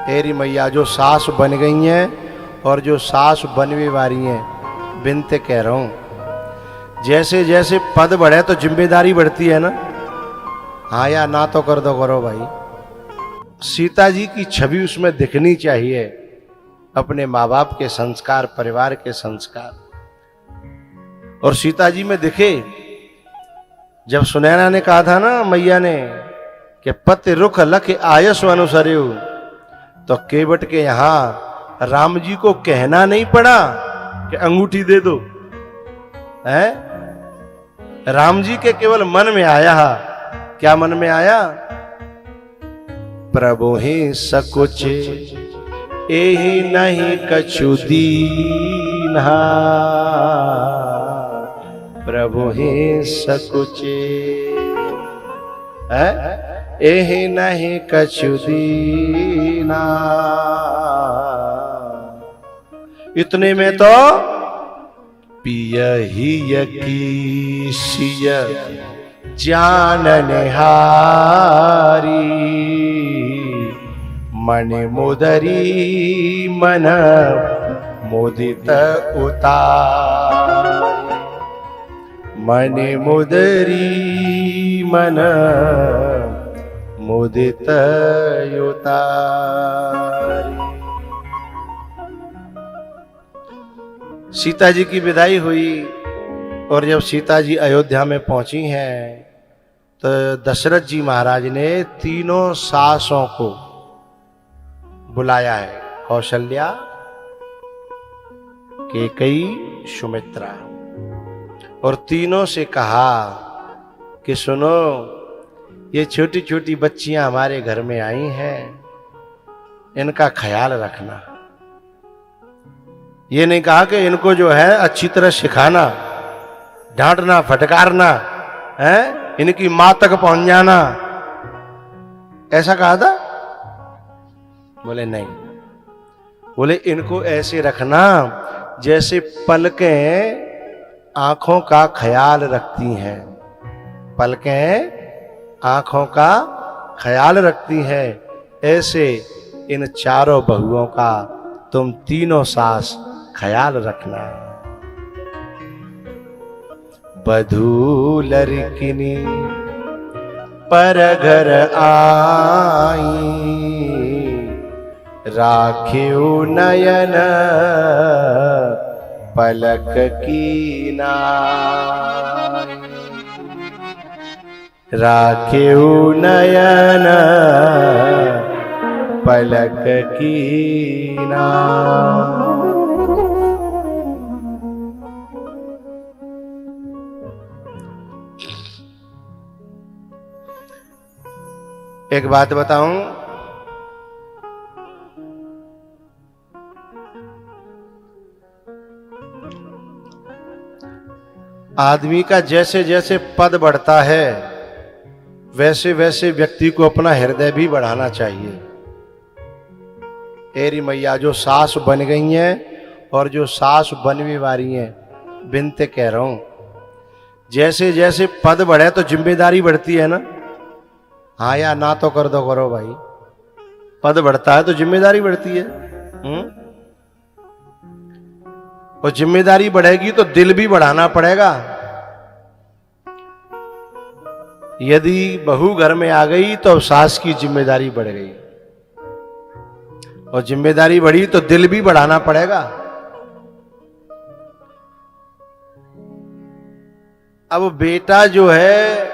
तेरी मैया जो सास बन गई हैं और जो सास बनने वाली हैं, बिनते कह रहा हूं, जैसे जैसे पद बढ़े तो जिम्मेदारी बढ़ती है ना। हाँ या ना तो कर दो, करो भाई। सीता जी की छवि उसमें दिखनी चाहिए, अपने माँ बाप के संस्कार, परिवार के संस्कार। और सीता जी में दिखे। जब सुनैना ने कहा था ना मैया ने कि पति रुख लख आयस अनुसर्यु, तो केवट के यहां राम जी को कहना नहीं पड़ा कि अंगूठी दे दो, है? राम जी के केवल मन में आया। क्या मन में आया? प्रभु ही सकुच एहि नहीं कछु दीन्हा, प्रभु ही सकुच एहि नहीं कछु दीना। इतने में तो पियहिय की सिय जान निहारी, मन मुदरी मन मुदित उतार, मन मुदरी मन मुदित उतार। सीता जी की विदाई हुई और जब सीता जी अयोध्या में पहुंची हैं तो दशरथ जी महाराज ने तीनों सासों को बुलाया है, कौशल्या, कैकेयी, सुमित्रा, और तीनों से कहा कि सुनो, ये छोटी छोटी बच्चियां हमारे घर में आई हैं, इनका ख्याल रखना। ये नहीं कहा कि इनको जो है अच्छी तरह सिखाना, डांटना, फटकारना, है, इनकी मां तक पहुंच जाना, ऐसा कहा था? बोले नहीं। बोले इनको ऐसे रखना जैसे पलकें आंखों का ख्याल रखती हैं, पलकें आंखों का ख्याल रखती हैं, ऐसे इन चारों बहुओं का तुम तीनों सास ख्याल रखना। बधू लड़किनी पर घर आई, राखियो नयन पलक की नाई, राखियो नयन पलक की नाई। एक बात बताऊं, आदमी का जैसे जैसे पद बढ़ता है वैसे वैसे व्यक्ति को अपना हृदय भी बढ़ाना चाहिए। तेरी मैया जो सास बन गई हैं और जो सास बनने वाली हैं, बिनते कह रहा हूं, जैसे जैसे पद बढ़े तो जिम्मेदारी बढ़ती है ना। हाँ या ना तो कर दो, करो भाई। पद बढ़ता है तो जिम्मेदारी बढ़ती है। और जिम्मेदारी बढ़ेगी तो दिल भी बढ़ाना पड़ेगा। यदि बहू घर में आ गई तो सास की जिम्मेदारी बढ़ गई, और जिम्मेदारी बढ़ी तो दिल भी बढ़ाना पड़ेगा। अब बेटा जो है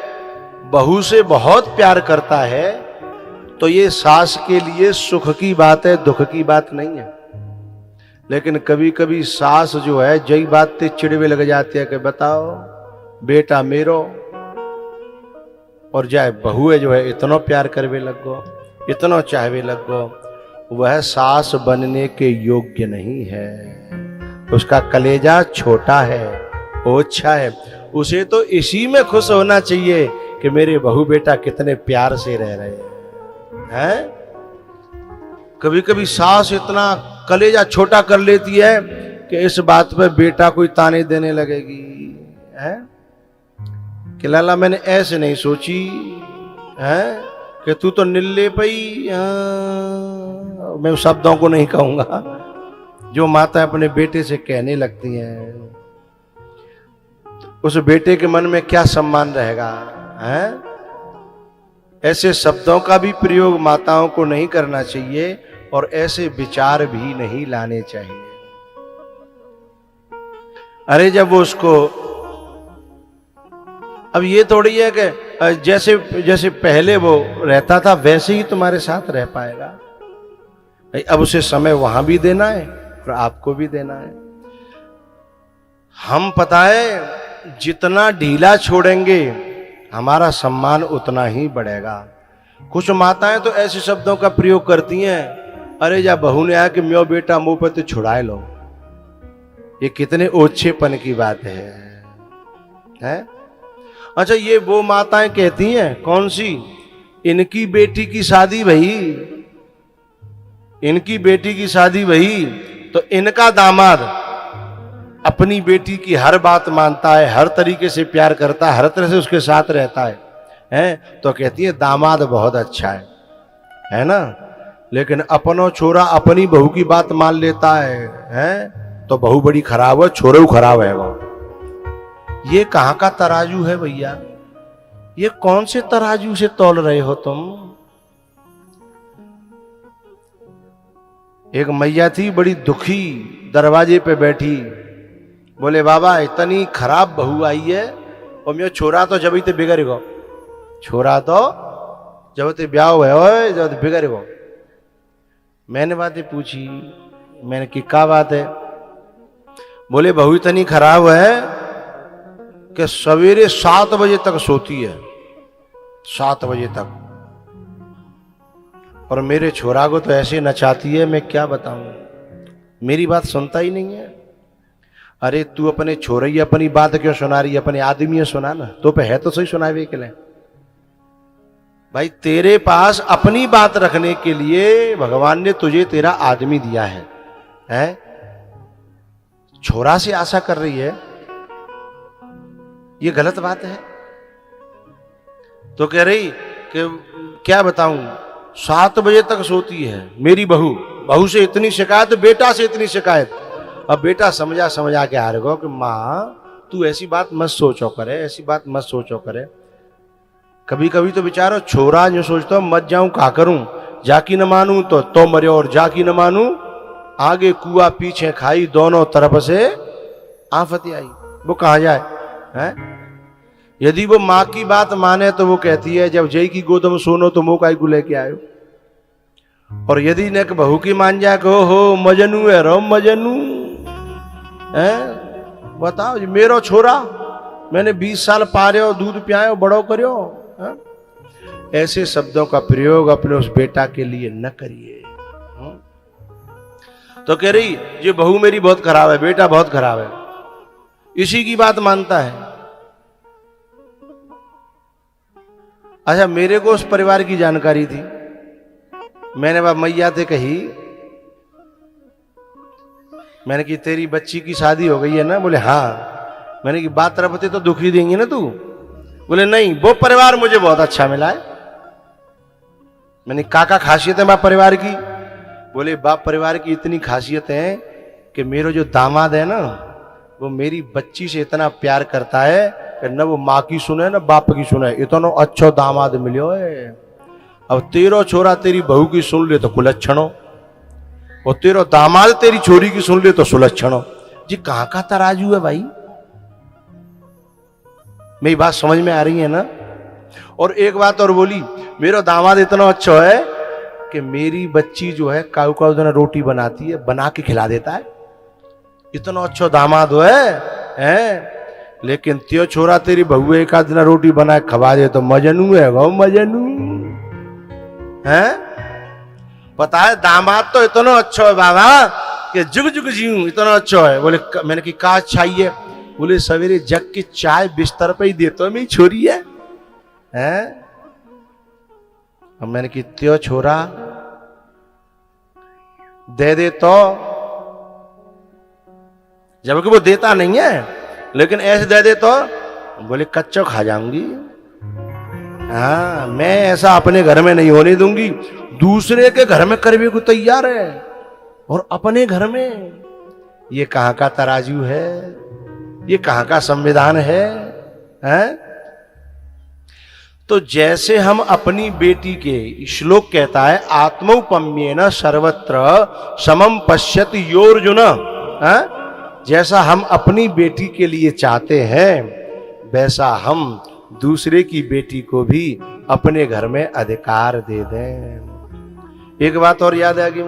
बहू से बहुत प्यार करता है तो ये सास के लिए सुख की बात है, दुख की बात नहीं है। लेकिन कभी कभी सास जो है जई बात ते चिड़वे लग जाती है कि बताओ बेटा मेरो, और जाए बहू है जो है इतना प्यार करवे लग गो, इतना चाहवे लग गो, वह सास बनने के योग्य नहीं है। उसका कलेजा छोटा है, ओछा है। उसे तो इसी में खुश होना चाहिए कि मेरे बहू बेटा कितने प्यार से रह रहे हैं। कभी कभी सास इतना कलेजा छोटा कर लेती है कि इस बात पे बेटा कोई ताने देने लगेगी, है कि लाला मैंने ऐसे नहीं सोची, है कि तू तो निल्ले पई, मैं उस शब्दों को नहीं कहूंगा जो माता अपने बेटे से कहने लगती हैं। उस बेटे के मन में क्या सम्मान रहेगा, हैं? ऐसे शब्दों का भी प्रयोग माताओं को नहीं करना चाहिए और ऐसे विचार भी नहीं लाने चाहिए। अरे जब वो उसको, अब ये थोड़ी है कि जैसे जैसे पहले वो रहता था वैसे ही तुम्हारे साथ रह पाएगा। अब उसे समय वहां भी देना है और आपको भी देना है। हम पता है जितना ढीला छोड़ेंगे हमारा सम्मान उतना ही बढ़ेगा। कुछ माताएं तो ऐसे शब्दों का प्रयोग करती हैं, अरे जा बहू ने आया कि म्यो बेटा मुंह पर तो छुड़ाए लो। ये कितने ओछेपन की बात है? अच्छा, ये वो माताएं कहती हैं, कौन सी? इनकी बेटी की शादी भई, इनकी बेटी की शादी भई तो इनका दामाद अपनी बेटी की हर बात मानता है, हर तरीके से प्यार करता है, हर तरह से उसके साथ रहता है? तो कहती है दामाद बहुत अच्छा है ना? लेकिन अपनो छोरा अपनी बहू की बात मान लेता है? तो बहू बड़ी खराब है, छोरे खराब है वो। ये कहां का तराजू है भैया? ये कौन से तराजू से तौल रहे हो तुम? एक मैया थी बड़ी दुखी, दरवाजे पे बैठी, बोले बाबा इतनी खराब बहू आई है और मेरा छोरा तो जब ही तो बिगड़ गो, छोरा तो जब ते ब्याह हुआ जब बिगड़ गो। मैंने बातें पूछी, मैंने कि क्या बात है? बोले बहू इतनी खराब है कि सवेरे 7 बजे तक सोती है, 7 बजे तक, और मेरे छोरा को तो ऐसे नचाती है, मैं क्या बताऊं, मेरी बात सुनता ही नहीं है। अरे तू अपने छोरे अपनी बात क्यों सुना रही है? अपने आदमी सुना ना, तो पे है तो सही सुनावे के लिए। भाई तेरे पास अपनी बात रखने के लिए भगवान ने तुझे तेरा आदमी दिया है? छोरा से आशा कर रही है, ये गलत बात है। तो कह रही कि क्या बताऊं, 7 बजे तक सोती है मेरी बहू, बहू से इतनी शिकायत, बेटा से इतनी शिकायत। अब बेटा समझा के आ रहे हो कि माँ तू ऐसी बात मत सोचो करे, ऐसी बात मत सोचो करे। कभी कभी तो बेचारो छोरा जो सोचता हूं मत जाऊं का करूं, जाकी न मानूं तो मर्यो, और जाकी न मानूं आगे कुआ पीछे खाई, दोनों तरफ से आफत आई। वो कहां जाए है? यदि वो माँ की बात माने तो वो कहती है जब जय की गोद में सोनो तो मुंह का गुले के आयो। और यदि न बहू की मान जाए को हो मजनू है रो मजनू है, बताओ मेरो छोरा मैंने 20 साल पार्यो, दूध पियायो, बड़ो करियो। ऐसे शब्दों का प्रयोग अपने उस बेटा के लिए न करिए। तो कह रही ये बहू मेरी बहुत खराब है, बेटा बहुत खराब है, इसी की बात मानता है। अच्छा, मेरे को उस परिवार की जानकारी थी, मैंने बाप मैया से कही, मैंने कि तेरी बच्ची की शादी हो गई है ना? बोले हाँ। मैंने कि बात तरफ होते तो दुखी देंगी ना तू? बोले नहीं, वो परिवार मुझे बहुत अच्छा मिला है। मैंने काका खासियत है बाप परिवार की? बोले बाप परिवार की इतनी खासियत है कि मेरा जो दामाद है ना वो मेरी बच्ची से इतना प्यार करता है कि न वो माँ की सुने न बाप की सुने, इतना अच्छा दामाद मिलो है। अब तेरो छोरा तेरी बहू की सुन ले तो कुलच्छनो, और तेरो दामाद तेरी छोरी की सुन ले तो सुलक्षणो। जी कहां का तराजू है भाई? मेरी बात समझ में आ रही है ना? और एक बात और बोली, मेरा दामाद इतना अच्छा है कि मेरी बच्ची जो है काऊ काऊ दिन रोटी बनाती है, बना के खिला देता है, इतना अच्छा दामाद है? लेकिन त्यो छोरा तेरी बहू एक आध दिन रोटी बना के खवा दे तो मजनू है वो, मजनू है। पता है दामाद तो इतना अच्छा है बाबा कि जुग जुग जीऊं, इतना अच्छा है। बोले मैंने कि का चाहिए? बोले सवेरे जग की चाय बिस्तर पे ही देता मेरी छोरी है? अब मैंने कि त्यो छोरा दे तो, जबकि वो देता नहीं है, लेकिन ऐसे दे तो बोले कच्चो खा जाऊंगी। हाँ, मैं ऐसा अपने घर में नहीं होने दूंगी। दूसरे के घर में करने को तैयार है और अपने घर में। ये कहां का तराजू है? ये कहां का संविधान है? हैं? तो जैसे हम अपनी बेटी के, श्लोक कहता है आत्मौपम्येन सर्वत्र समम पश्यति योर्जुन, जैसा हम अपनी बेटी के लिए चाहते हैं वैसा हम दूसरे की बेटी को भी अपने घर में अधिकार दे दें। एक बात और याद है कि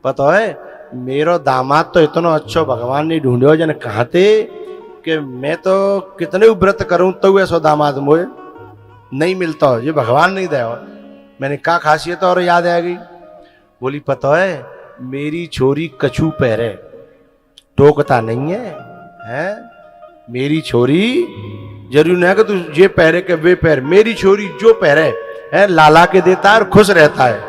पता है मेरो दामाद तो इतना अच्छा भगवान ने ढूंढो जन कहाँ थे कि मैं तो कितने व्रत करूं तो ऐसा दामाद मुझे नहीं मिलता, ये भगवान नहीं दे। मैंने कहा खासियत और याद आ गई। बोली पता है मेरी छोरी कछू पहरे, टोकता नहीं है, हैं? मेरी छोरी जरूर नहीं है कि तू ये पहरे के वे पहर, मेरी छोरी जो पहरे है लाला के देता है और खुश रहता है।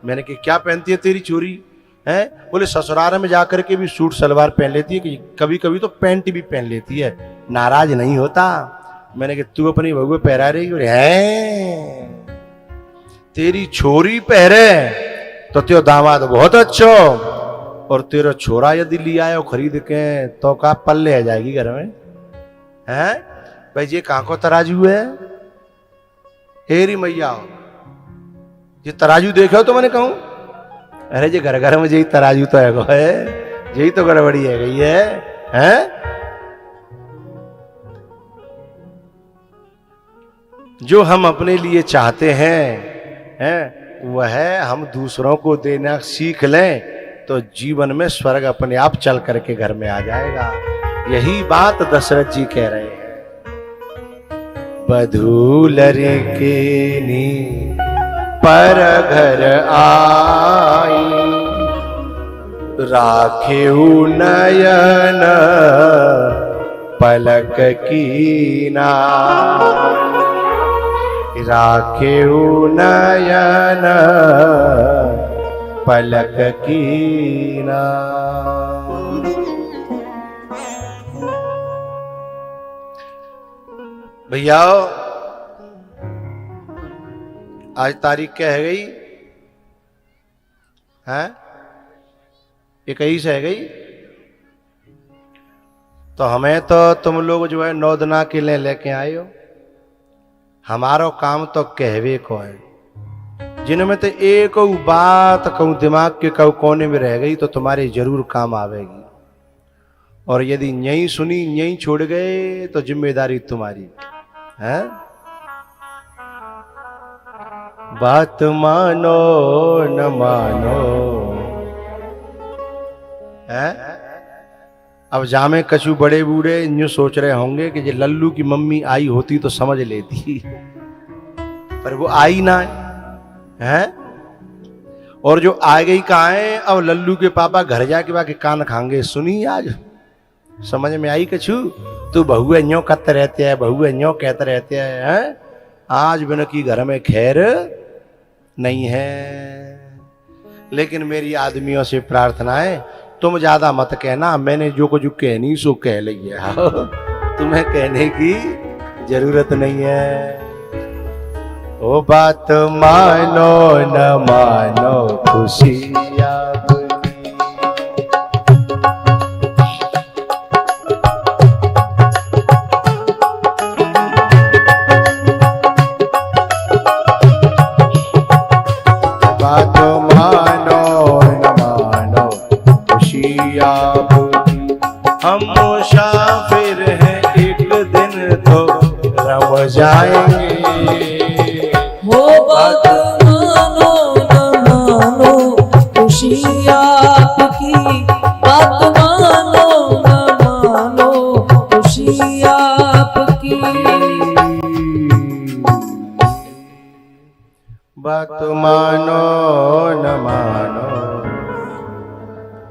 मैंने कहा क्या पहनती है तेरी छोरी? है बोले ससुराल में जाकर के भी सूट सलवार पहन लेती है, कि कभी कभी तो पैंट भी पहन लेती है, नाराज नहीं होता। मैंने कहा तू अपनी बहू पहरा रही है, तेरी छोरी पहरे तो तेरा दामाद बहुत अच्छा, और तेरा छोरा यदि लिया है खरीद के तो का पल्ले आ जाएगी घर में। हैं भाई ये कहां को तराजू है? हेरी मैया ये तराजू देखो तो मैंने कहूं अरे जे घर घर में यही तराजू तो है, यही तो गड़बड़ी है गई है, हैं? जो हम अपने लिए चाहते हैं वह हम दूसरों को देना सीख लें तो जीवन में स्वर्ग अपने आप चल करके घर में आ जाएगा। यही बात दशरथ जी कह रहे हैं। बधूलरे के नी पर घर आई, राखेऊ नयन पलक कीना, राखेऊ नयन पलक कीना। भैया आज तारीख क्या है गई? हैं 21 है गई। तो हमें तो तुम लोग जो है 9 दिना के लिए लेके आए हो। हमारो काम तो कहवे को है। जिनमें तो एक बात कहूं दिमाग के कहूं कोने में रह गई तो तुम्हारे जरूर काम आवेगी, और यदि यहीं सुनी यहीं छोड़ गए तो जिम्मेदारी तुम्हारी है। बात मानो न मानो है। अब जामे कछु बड़े बूढ़े यूं सोच रहे होंगे कि ये लल्लू की मम्मी आई होती तो समझ लेती, पर वो आई ना है। और जो आ गई कहाँ है? अब लल्लू के पापा घर जाके बाकी कान खाएंगे। सुनी आज समझ में आई कछु? तू बहुए न्यो कहते रहते हैं, बहुए न्यो कहते रहते हैं। आज बिन की घर में खैर नहीं है। लेकिन मेरी आदमियों से प्रार्थना है तुम ज्यादा मत कहना, मैंने जो कुछ कहनी सो कह लिया, तुम्हें कहने की जरूरत नहीं है। ओ बात मानो न मानो खुशी हम मुसाफिर हैं, एक दिन तो रम जाएंगे। हो बात मानो न मानो खुशी आपकी, बात मानो न मानो खुशी आपकी। बात मानो न मानो